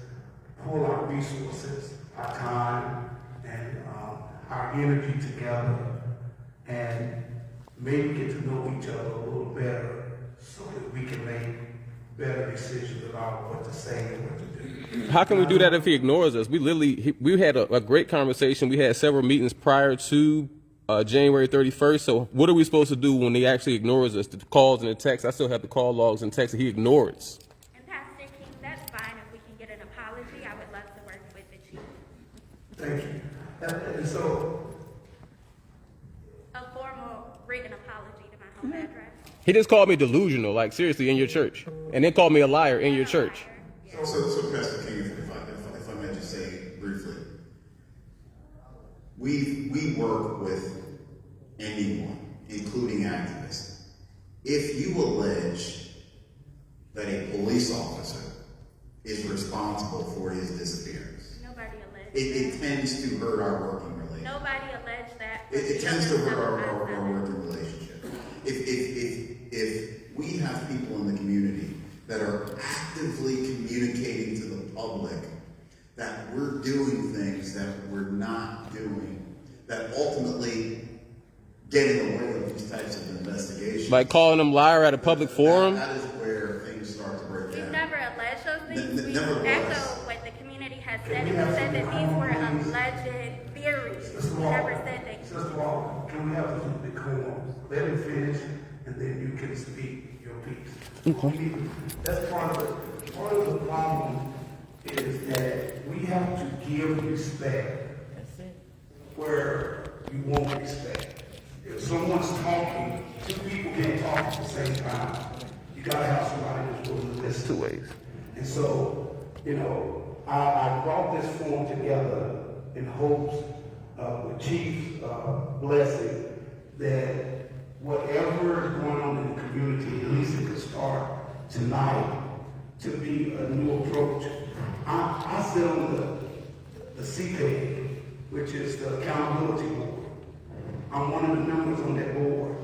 C: pull our resources, our time, and our energy together, and maybe get to know each other a little better so that we can make better decisions about what to say and what to do.
B: How can we do that if he ignores us? We had a great conversation. We had several meetings prior to January 31st. So what are we supposed to do when he actually ignores us? The calls and the texts. I still have the call logs and texts that he ignores.
J: And Pastor King, that's fine if we can get an apology. I would love to work with the chief.
C: Thank you. And so,
J: A formal written apology to my home address.
B: He just called me delusional, like seriously, in your church, and then called me a liar in your church.
A: So Pastor King, if I may just say briefly, we work with anyone, including activists. If you allege that a police officer is responsible for his disappearance,
J: Nobody alleged.
A: it tends to hurt our working relationship.
J: Nobody alleged that.
A: It tends to hurt our working relationship. If we have people in the community that are actively communicating to the public that we're doing things that we're not doing, that ultimately get in the way of these types of investigations.
B: Like calling them liar at a public forum?
A: That is where things start to break
J: We've
A: down.
J: never alleged those things. We
A: Never was.
J: echo what the community has said. And we said that these were alleged theories. We never said that.
C: Sister Walker, can we have some decorum? Let him finish, and then you can speak your piece.
B: Okay.
C: That's part of the problem is that we have to give respect where you want respect. If someone's talking, two people can't talk at the same time. You gotta have somebody that's willing to listen.
B: Two ways.
C: And so, I brought this forum together in hopes with Chief's blessing that whatever is going on in the community, at least it could start tonight to be a new approach. I sit on the CPA, which is the Accountability Board. I'm one of the members on that board.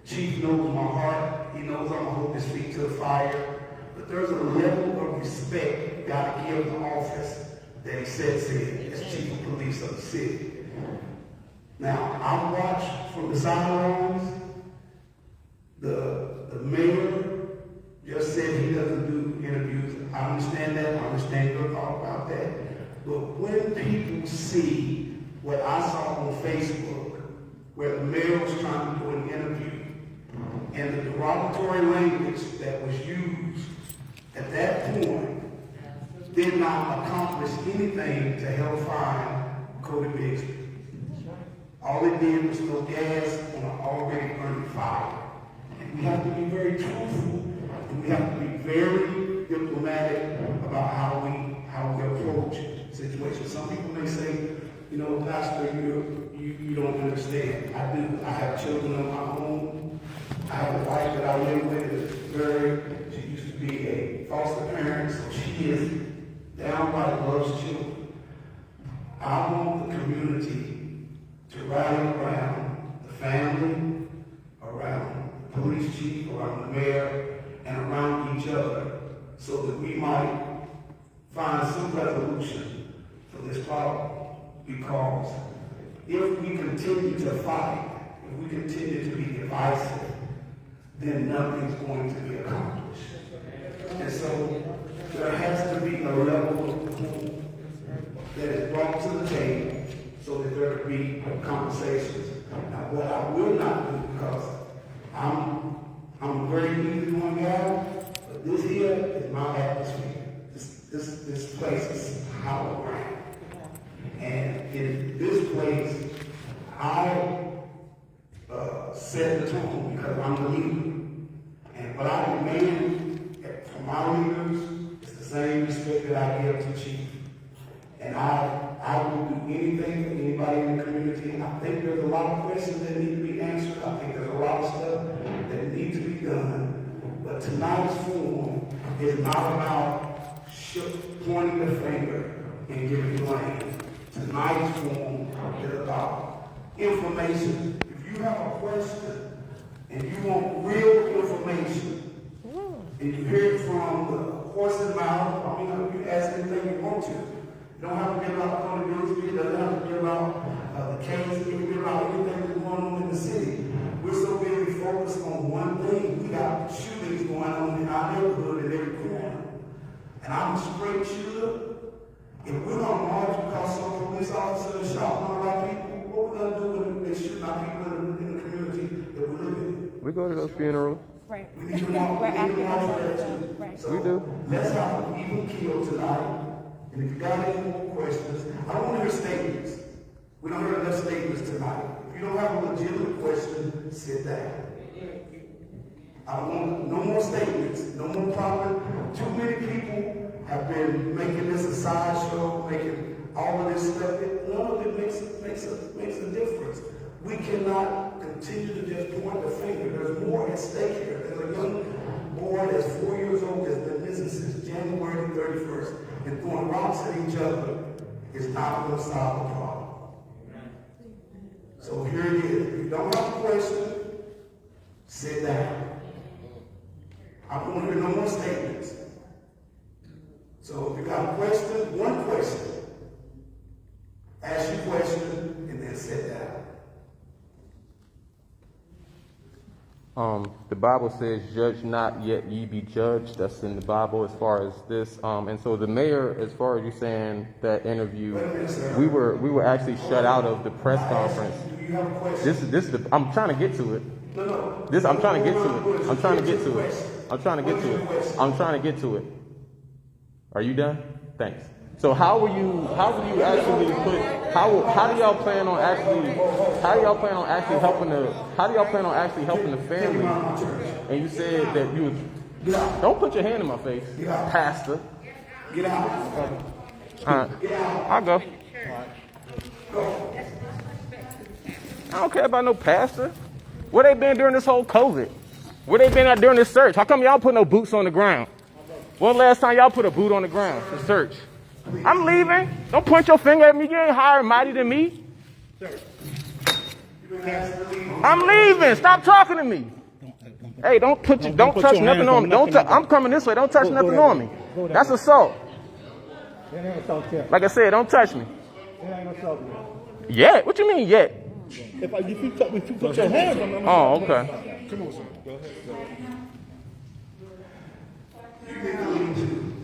C: Chief knows my heart. He knows I'm going to hold his feet to the fire. But there's a level of respect you got to give the office that he sets in as Chief of Police of the city. Now, I watch from the sidelines. The mayor just said he doesn't do interviews. I understand that. I understand your thought about that. But when people see what I saw on Facebook, where the mayor was trying to do an interview, and the derogatory language that was used at that point did not accomplish anything to help find Codi Bigsby. All it did was throw gas on an already burning fire. And we have to be very truthful, and we have to be very diplomatic about how we approach situations. Some people may say, Pastor, you don't understand. I do. I have children of my own. I have a wife that I live with is married. She used to be a foster parent, so she is downright loves children. I want the community to rally around the family, around the police chief, around the mayor, and around each other, so that we might find some resolution for this problem. Because if we continue to fight, if we continue to be divisive, then nothing's going to be accomplished. And so there has to be a level of hope that is brought to the table so that there can be conversations. Now, what I will not do, because I'm a very easygoing guy, but this here is my atmosphere. This place is hallowed ground. And in this place, I set the tone because I'm the leader. And what I demand from my leaders is the same respect that I give to Chief. And I will do anything for anybody in the community. I think there's a lot of questions that need to be answered. I think there's a lot of stuff that needs to be done. But tonight's forum is not about pointing the finger and giving blame. Tonight's forum is about information. If you have a question and you want real information, and you hear it from the horse's mouth, you can ask anything you want to. You don't have to be about Codi Bigsby. It doesn't have to be about the case. It can be about anything that's going on in the city. We're so busy focused on one thing. We got shootings going on in our neighborhood in every corner. And I'm a straight shooter. If we're going to march because some police officer is shot one of our people, what we're going to do when they shoot our people in the community that we live in?
B: We go to those funerals.
C: Right. We need to march there too. Right. So
B: We do.
C: Let's have an even keel tonight. And if you got any more questions, I don't want to hear statements. We don't hear enough statements tonight. If you don't have a legitimate question, sit down. I don't want no more statements, no more problem. Too many people have been making this a sideshow, making all of this stuff. None of it makes a difference. We cannot continue to just point the finger. There's more at stake here. There's a young boy that's 4 years old that's been missing since January 31st and throwing rocks at each other is not going to solve the problem. So here it is. If you don't have a question, sit down. I don't want to hear no more statements. So if you got a question, one question, ask your question and then sit down.
B: The Bible says, "Judge not, yet ye be judged." That's in the Bible as far as this. And so the mayor, as far as you saying that interview, we were actually shut out of the press conference.
C: Do you have a question?
B: This is the. I'm trying to get to it.
C: No.
B: I'm trying to get to it. I'm trying to get to it. I'm trying to get to it. I'm trying to get to it. Are you done? Thanks. So how will you actually put, how do y'all plan on actually helping the family? And you said that you would, don't put your hand in my face, Pastor.
C: Get out.
B: All right, I'll go. I don't care about no pastor. Where they been during this whole COVID? Where they been at during this search? How come y'all put no boots on the ground? When last time y'all put a boot on the ground to search? I'm leaving. Don't point your finger at me. You ain't higher and mighty than me. I'm leaving. Stop talking to me. Hey, don't touch nothing on me. I'm coming this way. Don't touch nothing on me. That's assault. Like I said, don't touch me. Yet? What you mean yet?
K: If you put your hands on them.
B: Oh, okay.
K: Come on, sir. Go ahead.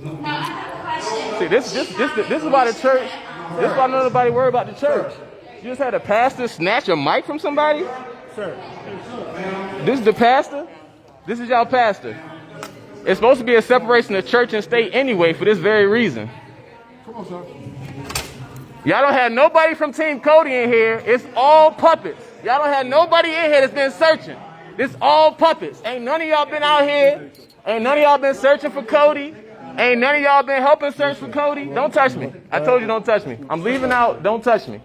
J: No, I have a question.
B: See, this is why the church. This is why nobody worry about the church. You just had a pastor snatch a mic from somebody.
K: Sir.
B: This is the pastor. This is y'all pastor. It's supposed to be a separation of church and state anyway for this very reason.
K: Come on, sir.
B: Y'all don't have nobody from Team Codi in here. It's all puppets. Y'all don't have nobody in here that's been searching. This all puppets. Ain't none of y'all been out here. Ain't none of y'all been searching for Codi. Ain't none of y'all been helping search for Codi. Don't touch me. I told you don't touch me. I'm leaving out. Don't touch me.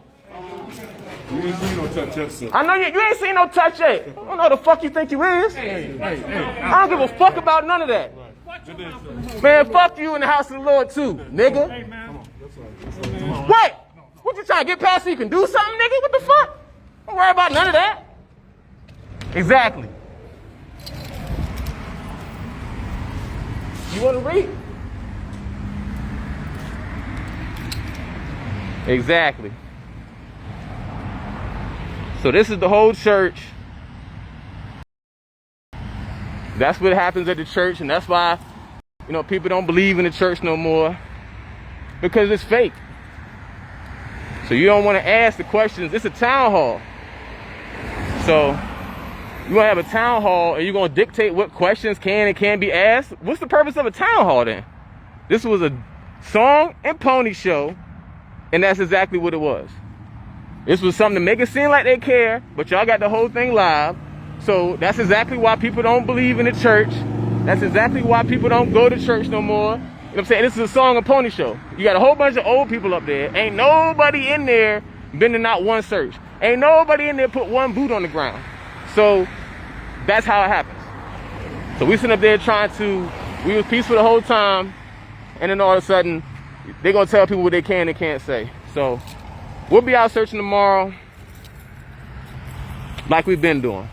K: You ain't seen no touch yet, sir.
B: I know you ain't seen no touch yet. I don't know who the fuck you think you is. I don't give a fuck about none of that. Man, fuck you in the house of the Lord too, nigga. What? What you trying to get past so you can do something, nigga? What the fuck? Don't worry about none of that. Exactly. You want to read? Exactly. So this is the whole church. That's what happens at the church, and that's why, people don't believe in the church no more, because it's fake. So you don't want to ask the questions. It's a town hall. So you're going to have a town hall and you're going to dictate what questions can and can't be asked? What's the purpose of a town hall then? This was a song and pony show, and that's exactly what it was. This was something to make it seem like they care, but y'all got the whole thing live. So that's exactly why people don't believe in the church. That's exactly why people don't go to church no more. You know what I'm saying? This is a song and pony show. You got a whole bunch of old people up there. Ain't nobody in there been to not one search. Ain't nobody in there put one boot on the ground. So that's how it happens. So we sitting up there we was peaceful the whole time, and then all of a sudden, they're going to tell people what they can and can't say. So we'll be out searching tomorrow like we've been doing.